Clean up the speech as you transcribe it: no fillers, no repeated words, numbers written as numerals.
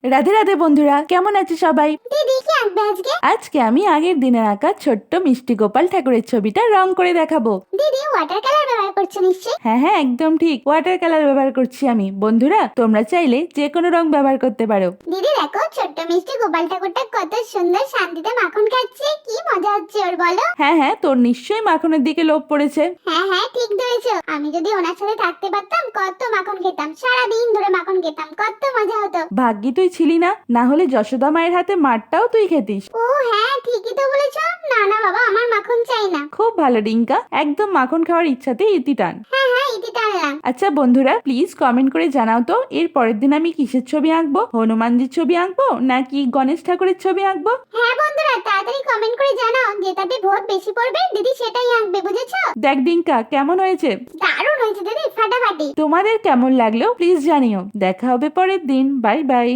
রাধে রাধে বন্ধুরা, কেমন আছে সবাই? দিদি কি আঁকবে আজকে? আজকে আমি আগের দিনের আঁকা ছোট্ট মিষ্টি গোপাল ঠাকুরের ছবিটা রং করে দেখাবো। দিদি ওয়াটার কালার ব্যবহার করছো নিশ্চয়ই? হ্যাঁ হ্যাঁ, একদম ঠিক, ওয়াটার কালার ব্যবহার করছি আমি। বন্ধুরা, তোমরা চাইলে যে কোনো রং ব্যবহার করতে পারো। দিদি দেখো ছোট্ট মিষ্টি গোপাল ঠাকুরটা কত সুন্দর শান্তিতে মাখন খাচ্ছে, কি মজা হচ্ছে ওর বলো। হ্যাঁ হ্যাঁ, তোর নিশ্চয়ই মাখনের দিকে লোভ পড়েছে। হ্যাঁ হ্যাঁ ঠিক ধরেছো, আমি যদি ওনার সাথে থাকতে পারতাম কত মাখন খেতাম, সারা দিন ধরে মাখন খেতাম, কত মজা হতো। ভাগ্যি তুই ছিলি না, না হলে যশোদা মায়ের হাতে মারটাও তুই খেতিস। ও হ্যাঁ ঠিকই তো বলেছো। না না বাবা, আমার মাখন চাই না। খুব ভালো রিঙ্কা, একদম মাখন খাওয়ার ইচ্ছাতেই ইতি টান। হ্যাঁ হ্যাঁ ইতি টানলাম। আচ্ছা বন্ধুরা, প্লিজ কমেন্ট করে জানাও তো এর পরের দিন আমি কিসের ছবি আঁকবো? হনুমানজির ছবি আঁকবো নাকি গণেশ ঠাকুরের ছবি আঁকবো? হ্যাঁ বন্ধুরা তাড়াতাড়ি কমেন্ট করে জানাও, যেটাতে ভোট বেশি পড়বে দিদি সেটাই আঁকবে, বুঝেছো? দেখ ডিঙ্কা, কেমন হয়েছে? দারুণ হয়েছে দিদি, ফাটাফাটি। তোমাদের কেমন লাগলো প্লিজ জানিও। দেখা হবে পরের দিন। Bye bye.